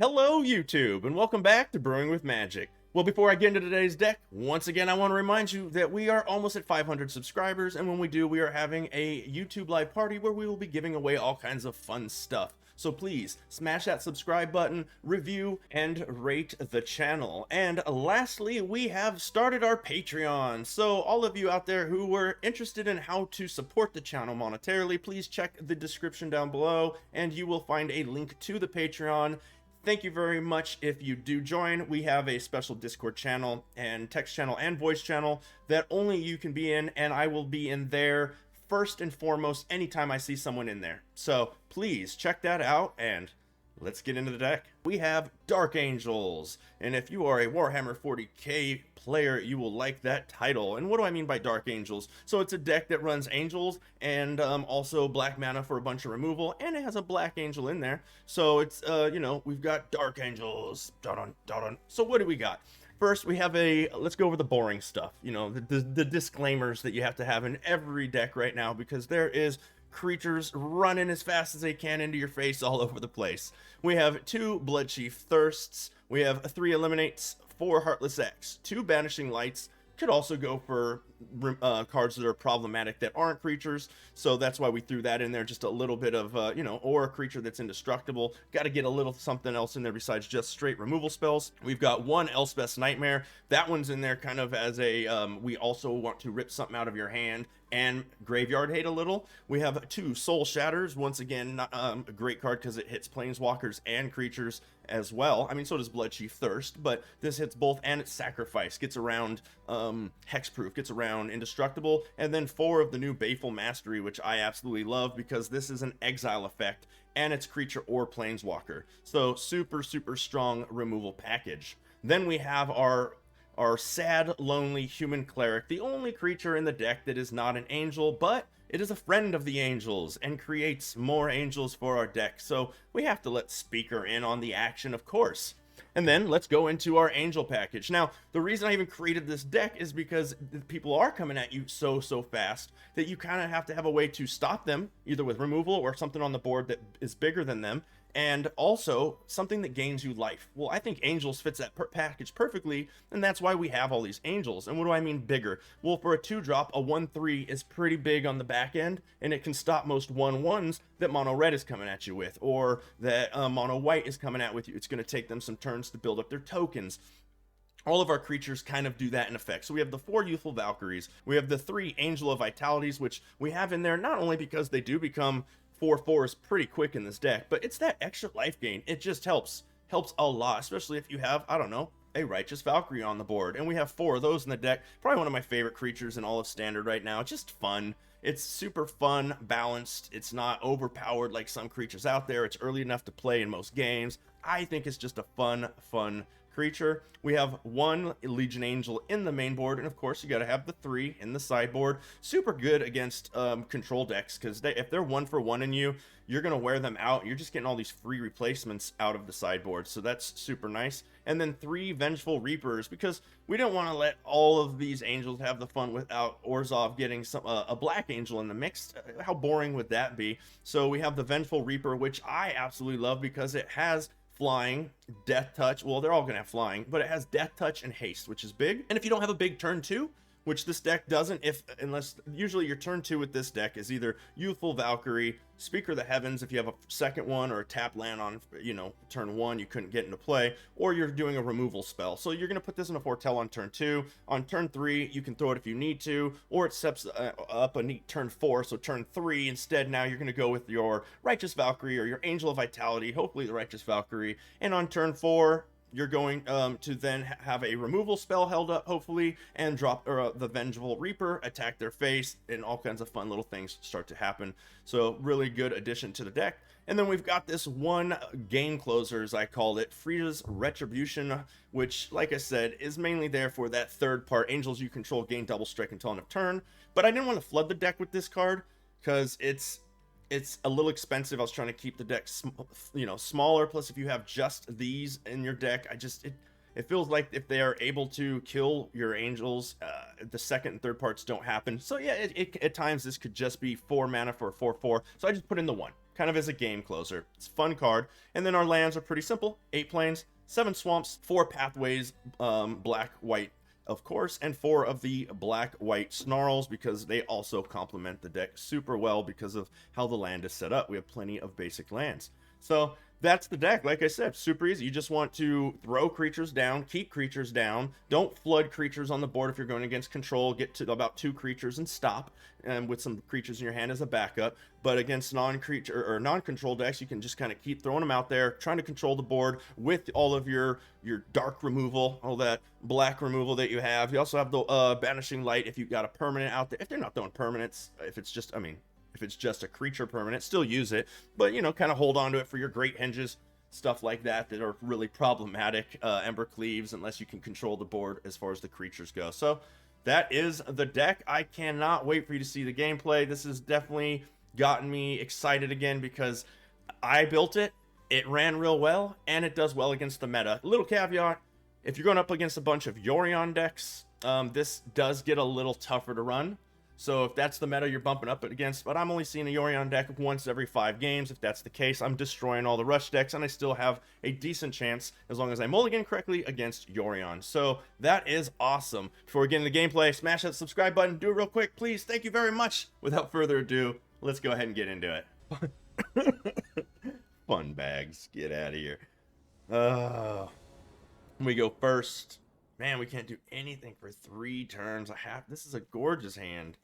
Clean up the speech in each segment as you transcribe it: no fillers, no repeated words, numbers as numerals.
Hello YouTube, and welcome back to Brewing with Magic. Well, before I get into today's deck, once again I want to remind you that we are almost at 500 subscribers, and when we do, we are having a YouTube live party where we will be giving away all kinds of fun stuff. So please, smash that subscribe button, review, and rate the channel. And lastly, we have started our Patreon. So all of you out there who were interested in how to support the channel monetarily, please check the description down below, and you will find a link to the Patreon. Thank you very much if you do join. We have a special Discord channel and text channel and voice channel that only you can be in, and I will be in there first and foremost anytime I see someone in there. So please check that out, and let's get into the deck. We have Dark Angels, and if you are a Warhammer 40k player, you will like that title. And what do I mean by Dark Angels? So it's a deck that runs Angels and also black mana for a bunch of removal, and it has a black angel in there. So it's, you know, we've got Dark Angels. Dun-dun, dun-dun. So what do we got? First, we have let's go over the boring stuff, you know, the disclaimers that you have to have in every deck right now, because there is creatures running as fast as they can into your face all over the place. We have 2 Bloodchief Thirsts, we have 3 Eliminates, 4 Heartless X, 2 Banishing Lights. Could also go for cards that are problematic that aren't creatures, so that's why we threw that in there. Just a little bit of you know, or a creature that's indestructible. Got to get a little something else in there besides just straight removal spells. We've got 1 Elspeth's Nightmare. That one's in there kind of as a we also want to rip something out of your hand and graveyard hate a little. We have 2 Soul Shatters. Once again, not a great card because it hits planeswalkers and creatures as well. I mean, so does Bloodchief Thirst, but this hits both, and it's Sacrifice, gets around hexproof, gets around indestructible. And then 4 of the new Baleful Mastery, which I absolutely love because this is an exile effect and it's creature or planeswalker, so super strong removal package. Then we have our sad, lonely human cleric, the only creature in the deck that is not an angel, but it is a friend of the angels and creates more angels for our deck, so we have to let Speaker in on the action, of course. And then let's go into our angel package. Now, the reason I even created this deck is because people are coming at you so fast that you kind of have to have a way to stop them, either with removal or something on the board that is bigger than them, and also something that gains you life. Well, I think Angels fits that package perfectly, and that's why we have all these Angels. And what do I mean bigger? Well, for a 2-drop, a 1/3 is pretty big on the back end, and it can stop most 1/1s that mono red is coming at you with, or that mono white is coming at with you. It's going to take them some turns to build up their tokens. All of our creatures kind of do that in effect. So we have the 4 Youthful Valkyries, we have the 3 Angel of Vitalities, which we have in there not only because they do become 4/4s pretty quick in this deck, but it's that extra life gain. It just helps a lot, especially if you have, I don't know, a Righteous Valkyrie on the board. And we have 4 of those in the deck. Probably one of my favorite creatures in all of Standard right now. It's just fun. It's super fun, balanced. It's not overpowered like some creatures out there. It's early enough to play in most games. I think it's just a fun creature. We have 1 Legion Angel in the main board, and of course you got to have the 3 in the sideboard. Super good against control decks, because if they're 1-for-1 in you, you're going to wear them out. You're just getting all these free replacements out of the sideboard, so that's super nice. And then 3 Vengeful Reapers, because we don't want to let all of these angels have the fun without Orzhov getting a black angel in the mix. How boring would that be? So we have the Vengeful Reaper, which I absolutely love because it has flying, death touch. Well, they're all gonna have flying, but it has death touch and haste, which is big. And if you don't have a big turn 2, which this deck doesn't, unless usually your turn 2 with this deck is either Youthful Valkyrie, Speaker of the Heavens if you have a second one, or a tap land on, you know, turn 1 you couldn't get into play, or you're doing a removal spell. So you're going to put this in a Foretell on turn 2. On turn 3 you can throw it if you need to, or it steps up a neat turn 4, so turn 3 instead now you're going to go with your Righteous Valkyrie or your Angel of Vitality, hopefully the Righteous Valkyrie, and on turn 4 you're going to then have a removal spell held up, hopefully, and drop the Vengeful Reaper, attack their face, and all kinds of fun little things start to happen. So really good addition to the deck. And then we've got this 1 game closer, as I called it, Frieda's Retribution, which, like I said, is mainly there for that 3rd part. Angels you control gain double strike until end of turn. But I didn't want to flood the deck with this card because it's a little expensive. I was trying to keep the deck, you know, smaller. Plus, if you have just these in your deck, it feels like if they are able to kill your angels, the 2nd and 3rd parts don't happen. So yeah, at times this could just be 4 mana for a 4/4. So I just put in the 1. kind of as a game closer. It's a fun card. And then our lands are pretty simple. 8 plains, 7 swamps, 4 pathways, black, white, of course, and 4 of the black-white snarls, because they also complement the deck super well because of how the land is set up. We have plenty of basic lands. So that's the deck. Like I said, super easy. You just want to throw creatures down, keep creatures down. Don't flood creatures on the board if you're going against control. Get to about 2 creatures and stop, and with some creatures in your hand as a backup. But against non-creature or non-control decks, you can just kind of keep throwing them out there, trying to control the board with all of your dark removal, all that black removal that you have. You also have the banishing light if you've got a permanent out there. If they're not throwing permanents, if it's just, if it's just a creature permanent, still use it, but, you know, kind of hold on to it for your great hinges, stuff like that are really problematic. Ember Cleaves, unless you can control the board as far as the creatures go. So that is the deck. I cannot wait for you to see the gameplay. This has definitely gotten me excited again because I built it, it ran real well, and it does well against the meta. Little caveat, if you're going up against a bunch of Yorion decks, this does get a little tougher to run. So if that's the meta you're bumping up against, but I'm only seeing a Yorion deck once every 5 games. If that's the case, I'm destroying all the rush decks, and I still have a decent chance as long as I mulligan correctly against Yorion. So that is awesome. Before we get into the gameplay, smash that subscribe button. Do it real quick, please. Thank you very much. Without further ado, let's go ahead and get into it. Fun bags. Get out of here. We go first. Man, we can't do anything for 3 turns. This is a gorgeous hand.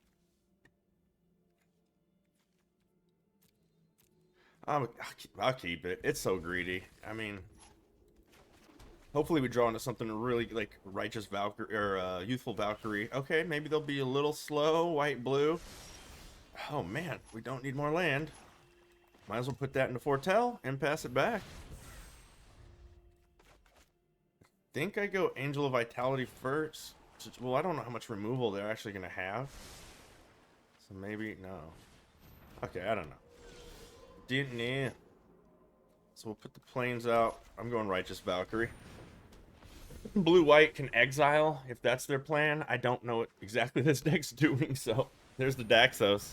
I'll keep it. It's so greedy. I mean, hopefully we draw into something really like Righteous Valkyrie or Youthful Valkyrie. Okay, maybe they'll be a little slow. White, blue. Oh man, we don't need more land. Might as well put that into Foretell and pass it back. I think I go Angel of Vitality first. Well, I don't know how much removal they're actually going to have. So maybe, no. Okay, I don't know. Didn't know. So we'll put the plains out. I'm going Righteous Valkyrie. Blue-white can exile if that's their plan. I don't know what exactly this deck's doing, so there's the Daxos.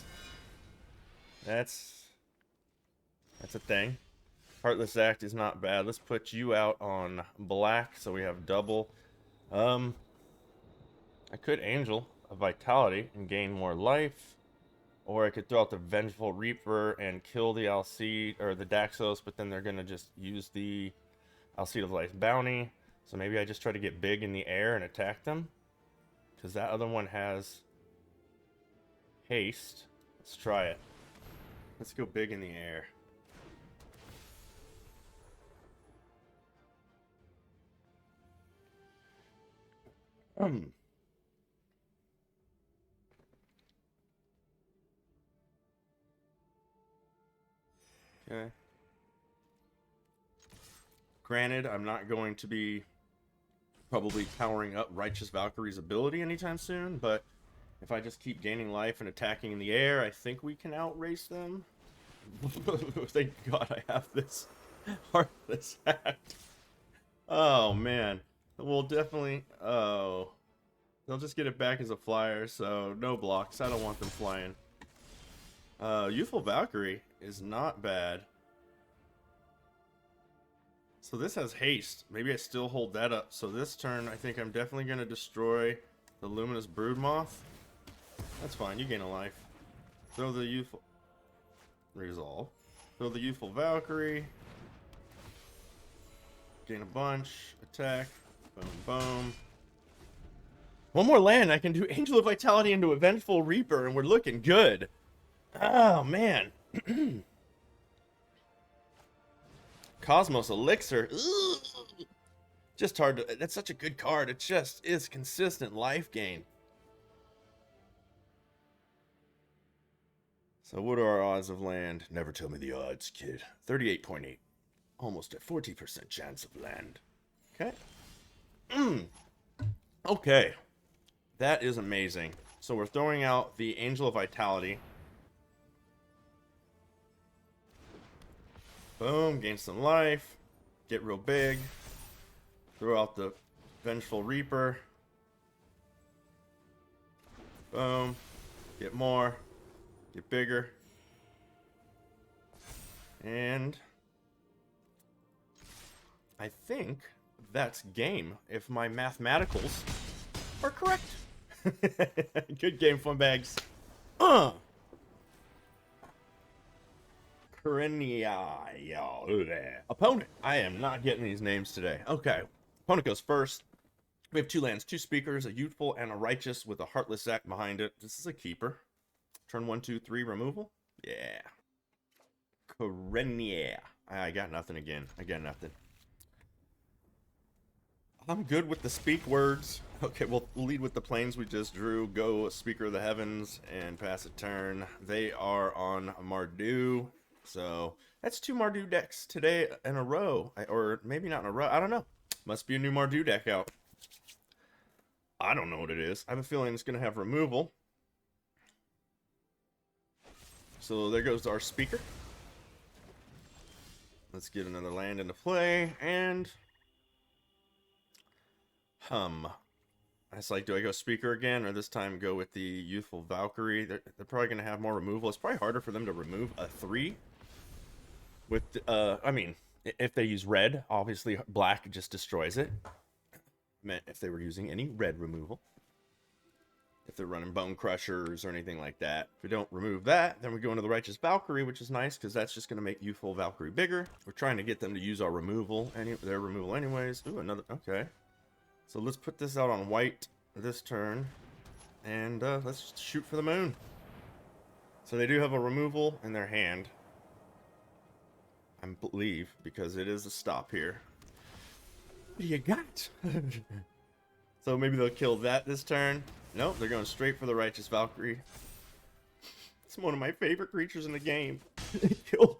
That's a thing. Heartless Act is not bad. Let's put you out on black so we have double. I could Angel of Vitality and gain more life. Or I could throw out the Vengeful Reaper and kill the Alcide or the Daxos, but then they're going to just use the Alcide of Life bounty. So maybe I just try to get big in the air and attack them. Because that other one has haste. Let's try it. Let's go big in the air. Okay. Granted, I'm not going to be probably powering up Righteous Valkyrie's ability anytime soon, but if I just keep gaining life and attacking in the air, I think we can outrace them. Thank God I have this Heartless Act. Oh, man. We'll definitely... Oh. They'll just get it back as a flyer, so no blocks. I don't want them flying. Youthful Valkyrie is not bad. So this has haste. Maybe I still hold that up. So this turn, I think I'm definitely going to destroy the Luminous Broodmoth. That's fine. You gain a life. Throw the Youthful... Resolve. Throw the Youthful Valkyrie. Gain a bunch. Attack. Boom, boom. One more land. I can do Angel of Vitality into a Vengeful Reaper, and we're looking good. Oh, man. Cosmos Elixir. Ugh. Just hard to... That's such a good card. It just is consistent life gain. So what are our odds of land? Never tell me the odds, kid. 38.8. Almost a 40% chance of land. Okay. Okay. That is amazing. So we're throwing out the Angel of Vitality. Boom, gain some life. Get real big. Throw out the Vengeful Reaper. Boom. Get more. Get bigger. And I think that's game, if my mathematicals are correct. Good game, fun bags. Opponent. I am not getting these names today. Okay. Opponent goes first. We have 2 lands, 2 speakers, a youthful and a righteous with a heartless act behind it. This is a keeper. Turn 1, 2, 3, removal. Yeah. Korenia. I got nothing again. I got nothing. I'm good with the speak words. Okay, we'll lead with the planes we just drew. Go Speaker of the Heavens and pass a turn. They are on Mardu. So that's 2 Mardu decks today in a row. Or maybe not in a row. I don't know. Must be a new Mardu deck out. I don't know what it is. I have a feeling it's going to have removal. So there goes our speaker. Let's get another land into play. And it's like, do I go speaker again, or this time go with the youthful Valkyrie? They're probably going to have more removal. It's probably harder for them to remove a 3 with I mean, if they use red, obviously black just destroys it. Meant if they were using any red removal, if they're running Bone Crushers or anything like that. If we don't remove that, then we go into the Righteous Valkyrie, which is nice because that's just going to make youthful Valkyrie bigger. We're trying to get them to use our removal, their removal anyways. Ooh, another, okay. So let's put this out on white this turn, and let's shoot for the moon. So they do have a removal in their hand, I believe, because it is a stop here. What do you got? So maybe they'll kill that this turn. Nope, they're going straight for the Righteous Valkyrie. It's one of my favorite creatures in the game. Kill.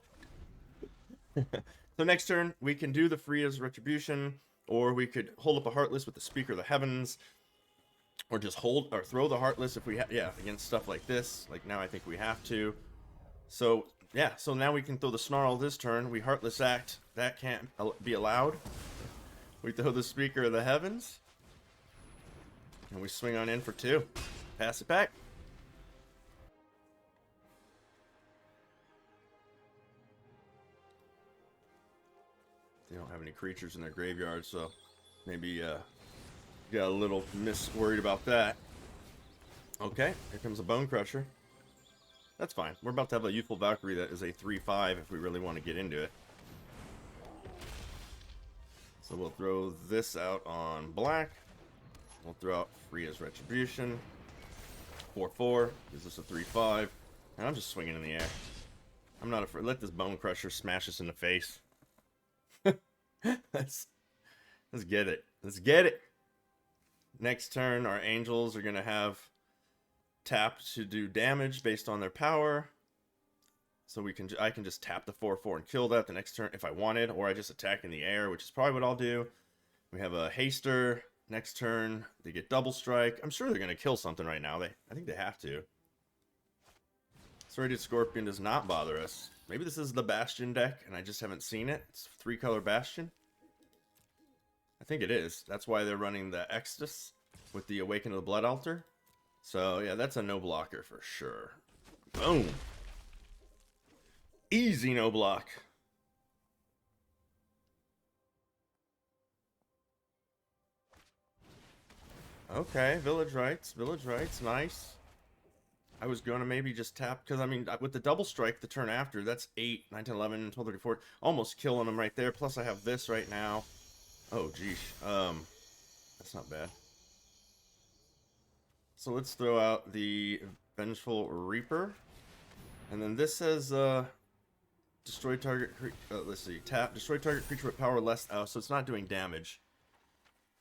So next turn, we can do the free as Retribution, or we could hold up a Heartless with the Speaker of the Heavens, or just hold or throw the Heartless if we have, yeah, against stuff like this. Like now I think we have to. So yeah, so now we can throw the Snarl this turn. We Heartless Act. That can't be allowed. We throw the Speaker of the Heavens. And we swing on in for 2. Pass it back. They don't have any creatures in their graveyard, so maybe got a little worried about that. Okay, here comes a Bone Crusher. That's fine. We're about to have a Youthful Valkyrie that is a 3/5 if we really want to get into it. So we'll throw this out on black. We'll throw out free as Retribution. 4/4. Gives us a 3/5. And I'm just swinging in the air. I'm not afraid. Let this Bone Crusher smash us in the face. Let's get it. Let's get it. Next turn, our Angels are going to have tap to do damage based on their power. So I can just tap the 4/4 and kill that the next turn if I wanted, or I just attack in the air, which is probably what I'll do. We have a Haster. Next turn, they get Double Strike. I'm sure they're going to kill something right now. I think they have to. Serrated Scorpion does not bother us. Maybe this is the Bastion deck, and I just haven't seen it. It's 3-color Bastion. I think it is. That's why they're running the Exodus with the Awaken of the Blood Altar. So, yeah, that's a no blocker for sure. Boom. Easy no block. Okay, Village Rites, nice. I was going to maybe just tap, because, I mean, with the Double Strike the turn after, that's 8, 9, 10, 11, 12, 34, almost killing them right there. Plus I have this right now. Oh, geez. That's not bad. So let's throw out the Vengeful Reaper. And then this says, destroy target, let's see, tap, destroy target creature with power less, so it's not doing damage.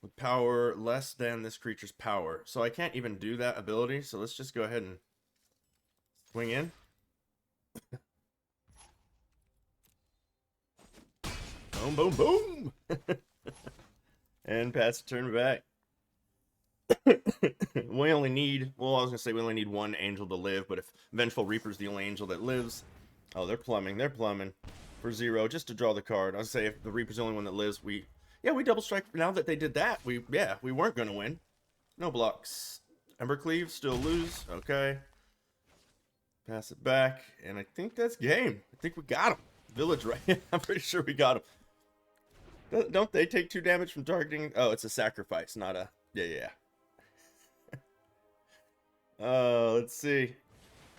With power less than this creature's power. So I can't even do that ability, so let's just go ahead and swing in. Boom, boom, boom! And pass the turn back. We only need, well, I was going to say we only need 1 angel to live, but if Vengeful Reaper's the only angel that lives, oh, they're plumbing for 0 just to draw the card. I was going to say if the Reaper's the only one that lives, we double strike. Now that they did that, we weren't going to win. No blocks. Embercleave, still lose. Okay. Pass it back, and I think that's game. I think we got him. Village right. I'm pretty sure we got him. Don't they take 2 damage from targeting? Oh, it's a sacrifice, not a... Yeah. Let's see.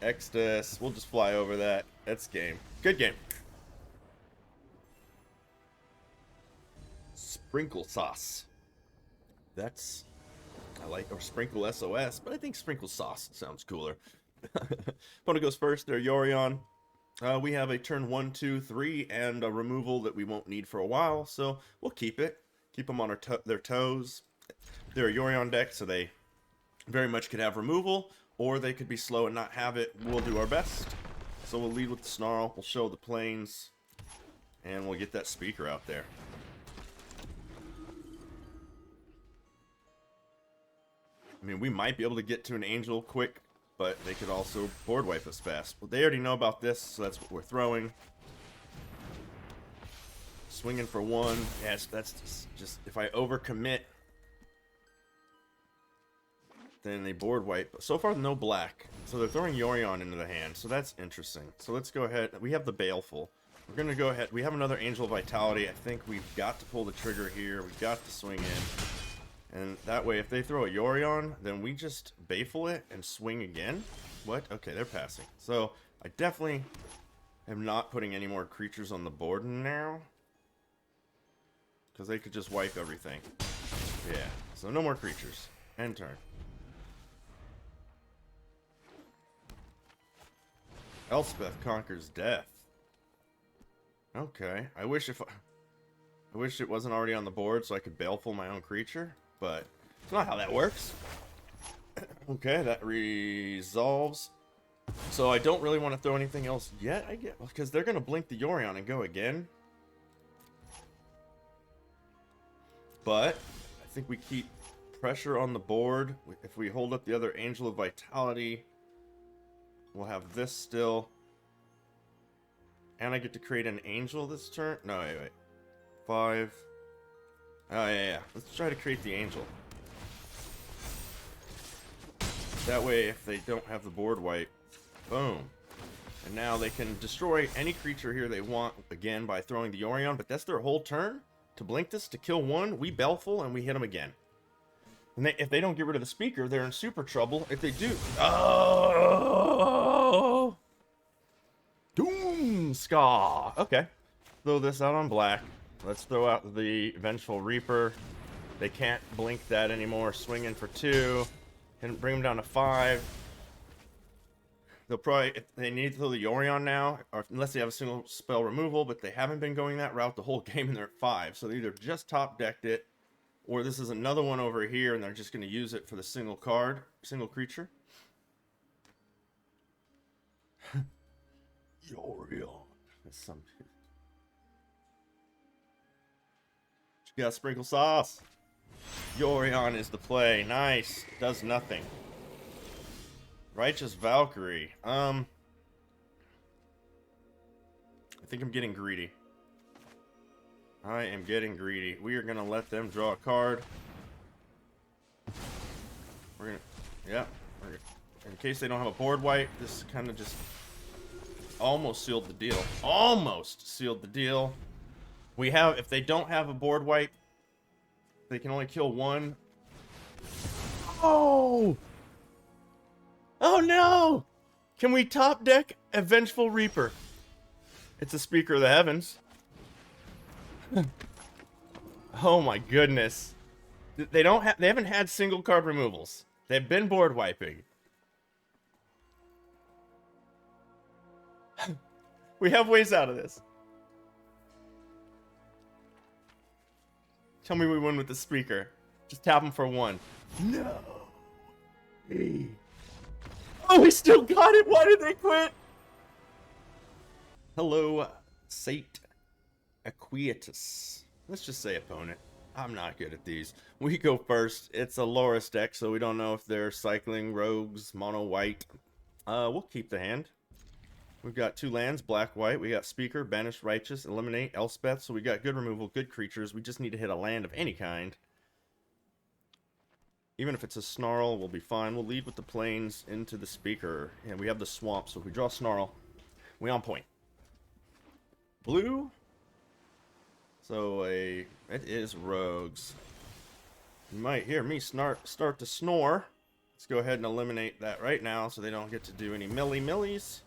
Exodus. We'll just fly over that. That's game. Good game. Sprinkle sauce. That's... I like... Or sprinkle SOS, but I think sprinkle sauce sounds cooler. Opponent goes first. They're Yorion. We have a turn 1, 2, 3, and a removal that we won't need for a while, so we'll keep it. Keep them on their toes. They're a Yorion deck, so they very much could have removal, or they could be slow and not have it. We'll do our best. So we'll lead with the Snarl, we'll show the planes, and we'll get that speaker out there. I mean, we might be able to get to an Angel quick, but they could also board wipe us fast. But they already know about this, so that's what we're throwing. Swinging for 1. Yes, that's just if I overcommit, then they board wipe. So far, no black. So they're throwing Yorion into the hand, so that's interesting. So let's go ahead. We have the Baleful. We're going to go ahead. We have another Angel of Vitality. I think we've got to pull the trigger here. We've got to swing in. And that way, if they throw a Yorion, then we just Baleful it and swing again. What? Okay, they're passing. So I definitely am not putting any more creatures on the board now, because they could just wipe everything. Yeah, so no more creatures. End turn. Elspeth conquers death. Okay, I wish it wasn't already on the board so I could Baleful my own creature, but it's not how that works. Okay, that resolves. So I don't really want to throw anything else yet, I guess, because they're going to blink the Yorion and go again. But I think we keep pressure on the board. If we hold up the other Angel of Vitality, we'll have this still. And I get to create an Angel this turn? No, wait. 5. Oh, yeah. Let's try to create the Angel. That way, if they don't have the board wipe, boom. And now they can destroy any creature here they want, again, by throwing the Yorion, but that's their whole turn? To blink this, to kill 1, we Baleful, and we hit them again. And if they don't get rid of the speaker, they're in super trouble. If they do... Oh! Doom Ska! Okay. Throw this out on black. Let's throw out the Vengeful Reaper. They can't blink that anymore. Swing in for 2. And bring them down to 5. They'll probably... If they need to throw the Yorion now, or unless they have a single spell removal, but they haven't been going that route the whole game and they're at 5. So they either just top-decked it, or this is another one over here, and they're just going to use it for the single card, single creature. Yorion. That's some... You got sprinkle sauce. Yorion is the play. Nice. Does nothing. Righteous Valkyrie. I think I'm getting greedy. I am getting greedy. We are going to let them draw a card. We're going to... Yeah. In case they don't have a board wipe, this kind of just almost sealed the deal. Almost sealed the deal. We have... If they don't have a board wipe, they can only kill 1. Oh! Oh no! Can we top deck a Vengeful Reaper? It's a Speaker of the Heavens. Oh my goodness. They haven't had single card removals. They've been board wiping. We have ways out of this. Tell me we win with the Speaker. Just tap him for 1. No. Hey. Oh, we still got it! Why did they quit? Hello, Sate Aquietus. Let's just say opponent. I'm not good at these. We go first. It's a Loris deck, so we don't know if they're cycling rogues, mono white. We'll keep the hand. We've got 2 lands, black, white. We got Speaker, Banish, Righteous, Eliminate, Elspeth. So we got good removal, good creatures. We just need to hit a land of any kind. Even if it's a Snarl, we'll be fine. We'll lead with the plains into the Speaker. And we have the Swamp, so if we draw Snarl, we on point. blue. So it is rogues. You might hear me start to snore. Let's go ahead and eliminate that right now so they don't get to do any millies.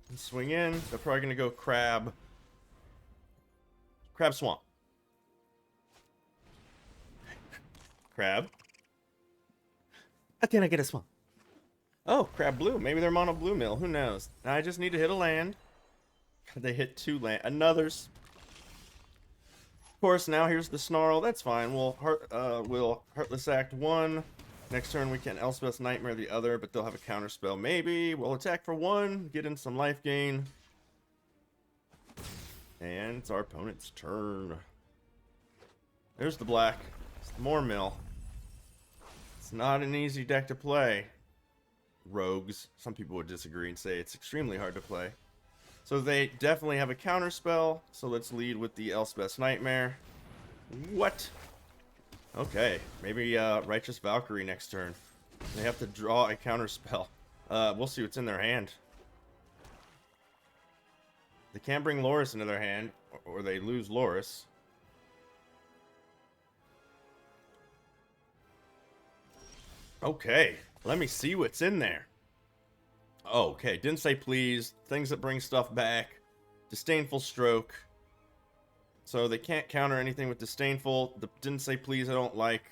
And swing in. They're probably going to go crab swamp. Crab. How can I get a swamp? Oh, crab blue. Maybe they're mono blue mill. Who knows? Now I just need to hit a land. They hit 2 land. Another's. Of course, now here's the snarl. That's fine. We'll Heartless Act 1. Next turn we can Elspeth's Nightmare the other, but they'll have a counter spell. Maybe we'll attack for 1, get in some life gain. And it's our opponent's turn. There's the black. It's more mill. It's not an easy deck to play. Rogues. Some people would disagree and say it's extremely hard to play. So they definitely have a counter spell. So let's lead with the Elspeth's Nightmare. What? Okay, maybe Righteous Valkyrie next turn. They have to draw a counter spell. We'll see what's in their hand. They can't bring Loris into their hand, or they lose Loris. Okay, let me see what's in there. Okay, didn't say please. Things that bring stuff back. Disdainful Stroke. So they can't counter anything with Disdainful. Didn't say please, I don't like.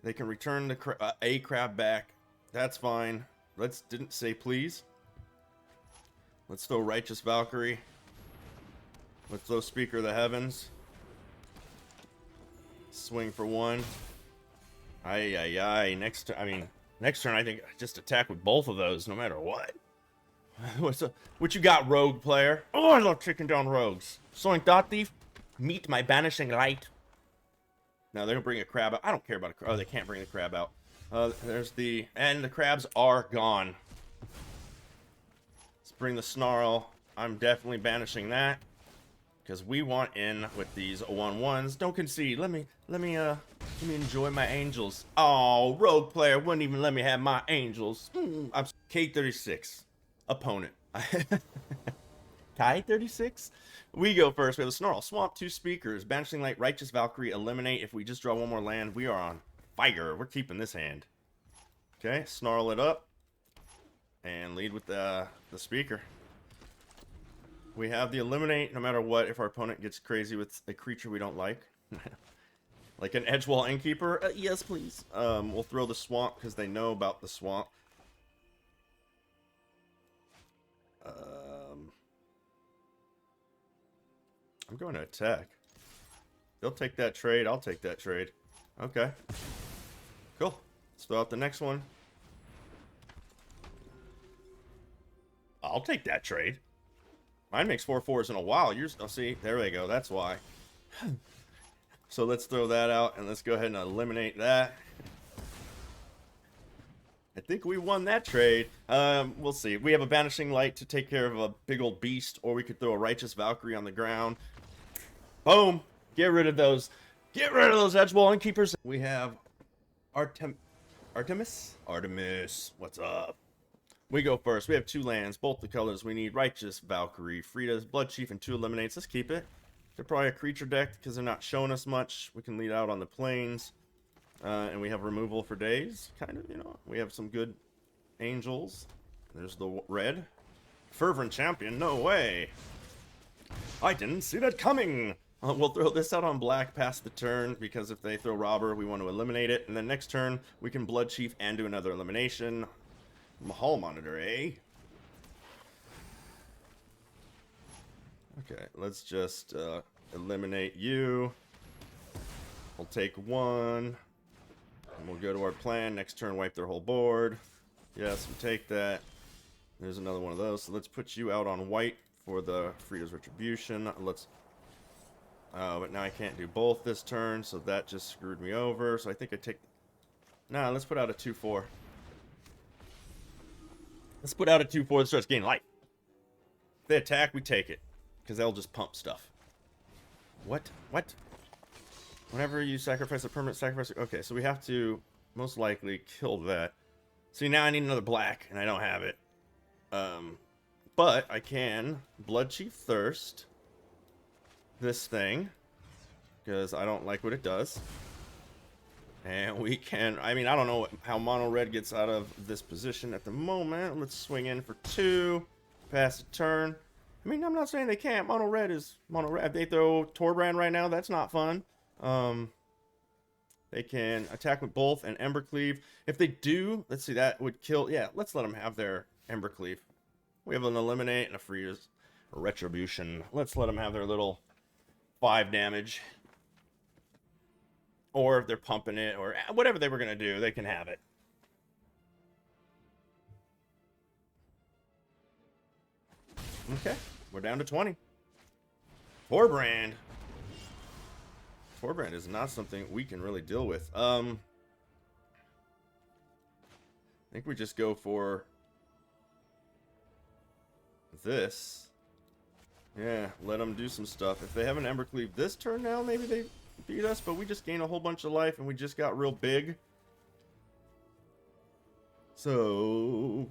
They can return the a crab back. That's fine. Didn't say please. Let's throw Righteous Valkyrie. Let's throw Speaker of the Heavens. Swing for 1. Aye. Next turn I think just attack with both of those no matter what. What you got, rogue player? Oh, I love taking down rogues. Sowing Thought Thief. Meet my banishing light. Now they're gonna bring a crab out. I don't care about a crab. Oh, they can't bring the crab out. And the crabs are gone. Let's bring the snarl. I'm definitely banishing that because we want in with these 1/1s. Don't concede. Let me enjoy my angels. Oh, rogue player wouldn't even let me have my angels. I'm K36 opponent. Kai 36. We go first. We have the snarl. Swamp 2 speakers. Banishing Light, Righteous Valkyrie, eliminate. If we just draw 1 more land, we are on fire. We're keeping this hand. Okay, snarl it up. And lead with the speaker. We have the eliminate no matter what if our opponent gets crazy with a creature we don't like. Like an Edgewall Innkeeper. Yes, please. We'll throw the swamp because they know about the swamp. I'm going to attack. They'll take that trade. I'll take that trade. Okay. Cool. Let's throw out the next one. I'll take that trade. Mine makes 4/4s in a while. Yours, oh, see, there we go. That's why. So let's throw that out and let's go ahead and eliminate that. I think we won that trade. We'll see. We have a Banishing Light to take care of a big old beast, or we could throw a Righteous Valkyrie on the ground. Boom! Get rid of those. Get rid of those Edgewall Innkeepers. We have Artemis. What's up? We go first. We have 2 lands, both the colors. We need Righteous Valkyrie, Frida's Blood Chief, and 2 eliminates. Let's keep it. They're probably a creature deck because they're not showing us much. We can lead out on the plains. And we have removal for days, kind of, you know. We have some good angels. There's the red. Fervent Champion, no way. I didn't see that coming. We'll throw this out on black past the turn, because if they throw Robber, we want to eliminate it. And then next turn, we can Blood Chief and do another elimination. Mahal Monitor, eh? Okay, let's just eliminate you. We'll take 1. And we'll go to our plan. Next turn, wipe their whole board. Yes, we take that. There's another one of those. So let's put you out on white for the Frida's Retribution. Let's... but now I can't do both this turn, so that just screwed me over. So I think I take... Nah, let's put out a 2/4. Let's put out a 2/4 that starts gaining life. If they attack, we take it. Because they'll just pump stuff. What? Whenever you sacrifice a permanent sacrifice... Okay, so we have to most likely kill that. See, now I need another black, and I don't have it. But I can Blood Chief Thirst. this thing, because I don't like what it does. And we can, I mean, I don't know how mono red gets out of this position at the moment. Let's swing in for 2, pass a turn. I mean, I'm not saying they can't. Mono red is mono red. If they throw Torbrand right now, that's not fun. They can attack with both and Embercleave. If they do, let's see, that would kill. Yeah, let's let them have their Embercleave. We have an Eliminate and a Freeze, a Retribution. Let's let them have their little 5 damage. Or if they're pumping it, or whatever they were going to do, they can have it. Okay, we're down to 20. Torbrand. Torbrand is not something we can really deal with. I think we just go for this. Yeah, let them do some stuff. If they have an Embercleave this turn now, maybe they beat us, but we just gained a whole bunch of life and we just got real big. So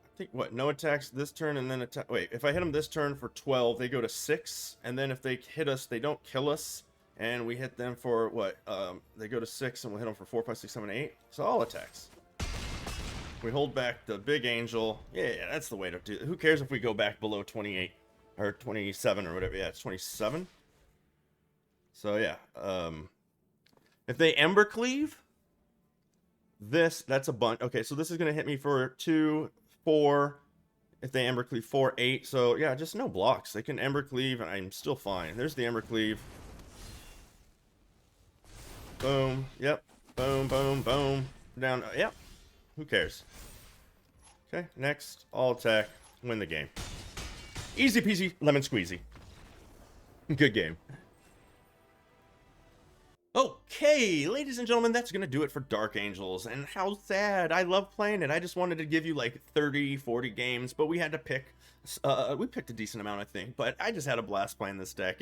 I think what, no attacks this turn and then attack. Wait, if I hit them this turn for 12, they go to 6, and then if they hit us, they don't kill us, and we hit them for what? They go to 6 and we'll hit them for 4, 5, 6, 7, 8. So all attacks. We hold back the big angel. Yeah, that's the way to do it. Who cares if we go back below 28 or 27 or whatever? Yeah, it's 27. So yeah, if they Embercleave, that's a bunch. Okay, so this is gonna hit me for 2, 4. If they Embercleave 4, 8. So yeah, just no blocks. They can Embercleave, and I'm still fine. There's the Embercleave. Boom. Yep. Boom. Boom. Boom. Down. Yep. Who cares? Okay. Next, all attack. Win the game. Easy peasy, lemon squeezy. Good game. Okay, ladies and gentlemen, that's going to do it for Dark Angels, and how sad. I love playing it. I just wanted to give you like 30, 40 games, but we had to pick, we picked a decent amount, I think, but I just had a blast playing this deck.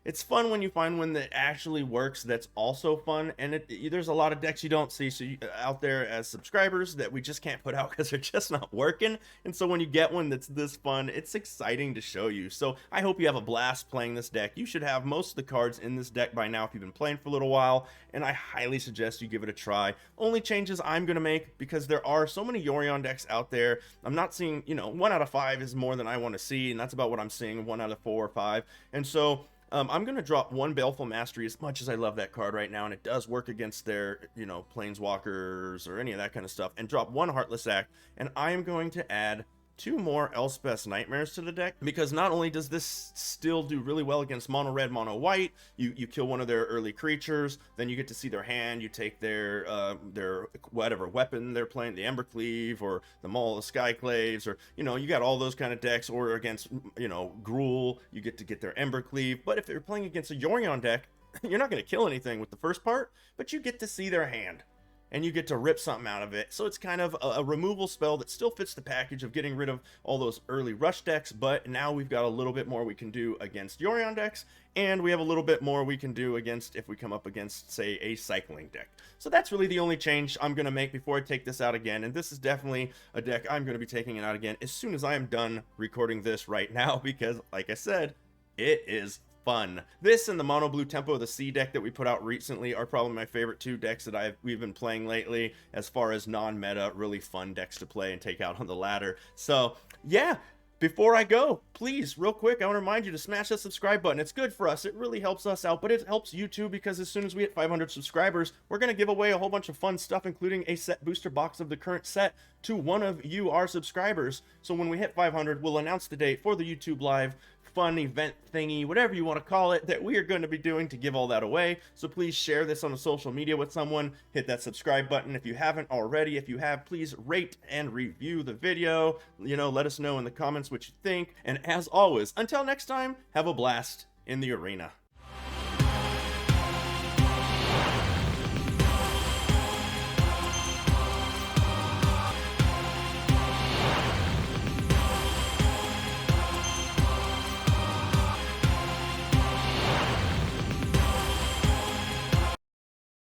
It's fun when you find one that actually works that's also fun, and there's a lot of decks you don't see out there as subscribers that we just can't put out because they're just not working, and so when you get one that's this fun, it's exciting to show you. So I hope you have a blast playing this deck. You should have most of the cards in this deck by now if you've been playing for a little while, and I highly suggest you give it a try. Only changes I'm going to make, because there are so many Yorion decks out there, I'm not seeing, 1 out of 5 is more than I want to see, and that's about what I'm seeing, 1 out of 4 or 5, and so I'm going to drop 1 Baleful Mastery, as much as I love that card right now, and it does work against their, Planeswalkers or any of that kind of stuff, and drop 1 Heartless Act, and I am going to add 2 more Elspeth's Nightmares to the deck, because not only does this still do really well against mono red, mono white, you kill one of their early creatures, then you get to see their hand, you take their whatever weapon they're playing, the Embercleave or the Maul of Skyclaves, or you got all those kind of decks, or against Gruul, you get to get their Embercleave. But if you're playing against a Yorion deck, you're not going to kill anything with the first part, but you get to see their hand, and you get to rip something out of it. So it's kind of a removal spell that still fits the package of getting rid of all those early rush decks, but now we've got a little bit more we can do against Yorion decks, and we have a little bit more we can do against if we come up against, say, a cycling deck. So that's really the only change I'm going to make before I take this out again, and this is definitely a deck I'm going to be taking it out again as soon as I am done recording this right now, because, like I said, it is fun. This and the Mono Blue Tempo of the Sea deck that we put out recently are probably my favorite 2 decks that we've been playing lately, as far as non-meta, really fun decks to play and take out on the ladder. So yeah, before I go, please, real quick, I want to remind you to smash that subscribe button. It's good for us. It really helps us out, but it helps you too, because as soon as we hit 500 subscribers, we're going to give away a whole bunch of fun stuff, including a set booster box of the current set to one of you, our subscribers. So when we hit 500, we'll announce the date for the YouTube Live fun event thingy, whatever you want to call it, that we are going to be doing to give all that away. So please share this on the social media with someone. Hit that subscribe button if you haven't already. If you have, please rate and review the video. Let us know in the comments what you think. And as always, until next time, have a blast in the arena.